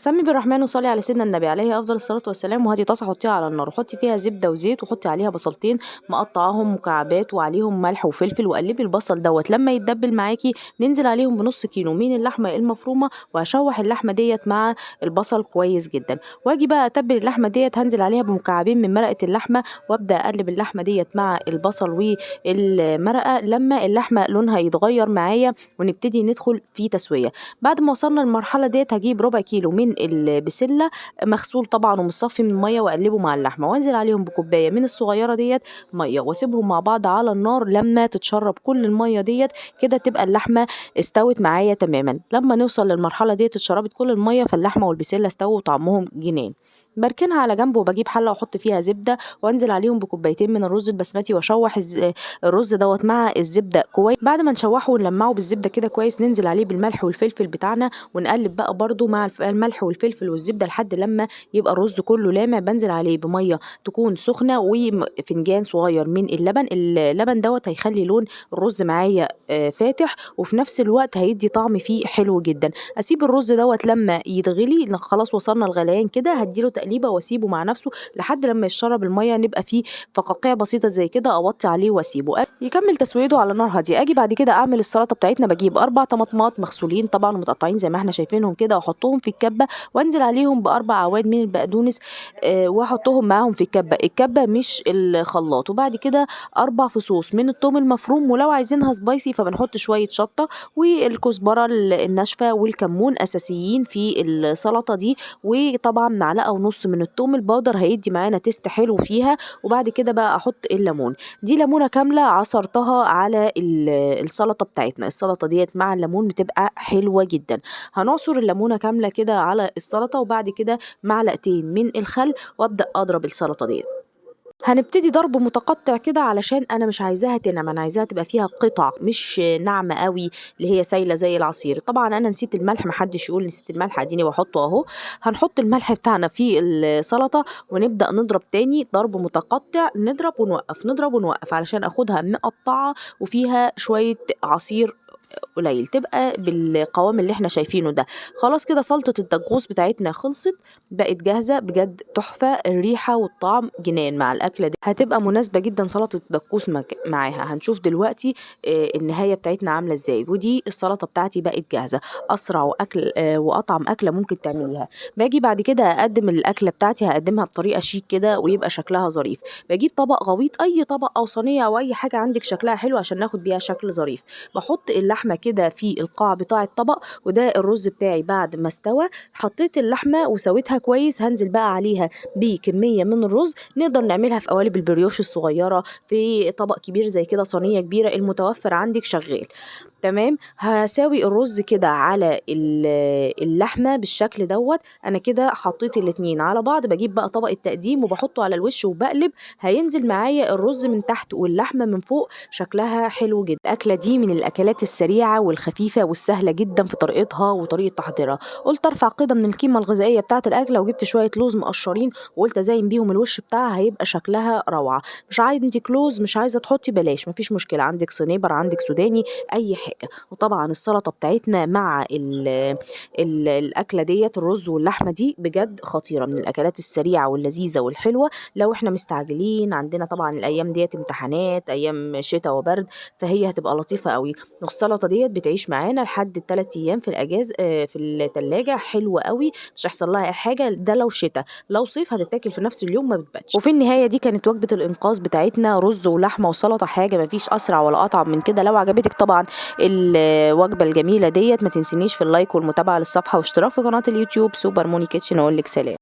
سمي بالرحمن وصلي على سيدنا النبي عليه افضل الصلاه والسلام. وهاتي طاسه حطيها على النار وحطي فيها زبده وزيت وحطي عليها بصلتين مقطعاهم مكعبات وعليهم ملح وفلفل، وقلبي البصل دوت لما يتدبل معاكي. ننزل عليهم بنص كيلو من اللحمه المفرومه، وهشوح اللحمه ديت مع البصل كويس جدا. واجي بقى اتبل اللحمه ديت، هنزل عليها بمكعبين من مرقه اللحمه، وابدا اقلب اللحمه ديت مع البصل والمرقه لما اللحمه لونها يتغير معايا ونبتدي ندخل في تسويه. بعد ما وصلنا للمرحله ديت هجيب ربع كيلو من البسله مغسول طبعا ومصفي من الميه، واقلبه مع اللحمه، وانزل عليهم بكوبايه من الصغيره ديت ميه، واسيبهم مع بعض على النار لما تتشرب كل الميه ديت. كده تبقى اللحمه استوت معايا تماما. لما نوصل للمرحله ديت اتشربت كل الميه، فاللحمه والبسله استووا وطعمهم جنان. بركنها على جنب وبجيب حله واحط فيها زبده، وانزل عليهم بكوبايتين من الرز البسمتي، واشوح الرز دوت مع الزبده كويس. بعد ما نشوحه ونلمعه بالزبده كده كويس، ننزل عليه بالملح والفلفل بتاعنا، ونقلب بقى برده مع الملح والفلفل والزبده لحد لما يبقى الرز كله لامع. بنزل عليه بميه تكون سخنه وفنجان صغير من اللبن دوت هيخلي لون الرز معايا فاتح، وفي نفس الوقت هيدي طعم فيه حلو جدا. اسيب الرز دوت لما يتغلي، خلاص وصلنا الغليان كده، هديله تقليبه واسيبه مع نفسه لحد لما يشرب الميه، نبقى فيه فقاقيع بسيطه زي كده، اوطي عليه واسيبه يكمل تسويته على نار هاديه. اجي بعد كده اعمل السلطه بتاعتنا. بجيب 4 طماطمات مغسولين طبعا ومتقطعين زي ما احنا شايفينهم كده، واحطهم في الكبه، وانزل عليهم ب4 عواد من البقدونس واحطهم معاهم في الكبه مش الخلاط. وبعد كده 4 فصوص من الثوم المفروم، ولو عايزينها سبايسي فبنحط شويه شطه، والكزبره الناشفه والكمون اساسيين في السلطه دي، وطبعا معلقه ونص من الثوم البودر هيدي معانا تيست حلو فيها. وبعد كده بقى احط الليمون، دي ليمونه كامله عصرتها على السلطه بتاعتنا. السلطه ديت مع الليمون بتبقى حلوه جدا. هنعصر الليمونه كامله كده على السلطه، وبعد كده معلقتين من الخل، وابدا اضرب السلطه ديت. هنبتدي ضرب متقطع كده علشان انا مش عايزاها تنعم، انا عايزاها تبقى فيها قطع مش ناعمه قوي اللي هي سايله زي العصير. طبعا انا نسيت الملح، محدش يقول نسيت الملح، اديني بحطه اهو. هنحط الملح بتاعنا في السلطه، ونبدا نضرب تاني ضرب متقطع، نضرب ونوقف نضرب ونوقف علشان اخدها مقطعه وفيها شويه عصير قليل، تبقى بالقوام اللي احنا شايفينه ده. خلاص كده سلطة الدجوس بتاعتنا خلصت، بقت جاهزة بجد تحفة. الريحة والطعم جنان مع الأكلة دي، هتبقى مناسبة جدا سلطة الدجوس معاها. هنشوف دلوقتي النهاية بتاعتنا عاملة ازاي. ودي السلطة بتاعتي بقت جاهزة، أسرع وأكل وأطعم أكلة ممكن تعمليها. باجي بعد كده أقدم الأكلة بتاعتي، هقدمها بطريقة شيك كده ويبقى شكلها ظريف. بجيب طبق غويط، أي طبق أو صينية أو أي حاجة عندك شكلها حلو عشان ناخد بيها شكل ظريف. بحط اللحمة كده في القاع بتاع الطبق، وده الرز بتاعي بعد ما استوى. حطيت اللحمة وسويتها كويس، هنزل بقى عليها بكمية من الرز. نقدر نعملها في قوالب البريوش الصغيرة، في طبق كبير زي كده، صينية كبيرة، المتوفر عندك شغال تمام. هساوي الرز كده على اللحمة بالشكل دوت. انا كده حطيت الاتنين على بعض. بجيب بقى طبق التقديم وبحطه على الوش وبقلب، هينزل معايا الرز من تحت واللحمة من فوق، شكلها حلو جدا. الأكلة دي من الأكلات السريعة والخفيفة والسهلة جدا في طريقتها وطريقة تحضيرها. قلت ارفع قيمة من القيمة الغذائية بتاعة الأكلة، وجبت شوية لوز مقشرين وقلت ازين بيهم الوش بتاعها، هيبقى شكلها روعة. مش عندك لوز مش عايزة تحطي بلاش، مفيش مشكلة، عندك صنيبر عندك سوداني اي حاجة. وطبعا السلطة بتاعتنا مع الأكلة ديت، الرز واللحمة دي بجد خطيرة، من الأكلات السريعة واللذيذة والحلوة لو احنا مستعجلين. عندنا طبعا الأيام ديت امتحانات، أيام شتاء وبرد، فهي هتبقى لطيفة قوي. والسلطة ديت بتعيش معانا لحد 3 أيام في الأجاز في التلاجة، حلوة قوي مش هيحصل لها حاجة. ده لو شتاء، لو صيف هتتاكل في نفس اليوم ما بتباتش. وفي النهاية دي كانت وجبة الإنقاذ بتاعتنا، رز ولحمة وسلطة، حاجة مفيش أسرع ولا أطعم من كده. لو عجبتك طبعا الوجبة الجميلة ديت، ما تنسينيش في اللايك والمتابعة للصفحة واشتراك في قناة اليوتيوب سوبر موني كيتشن. أقول لك سلام.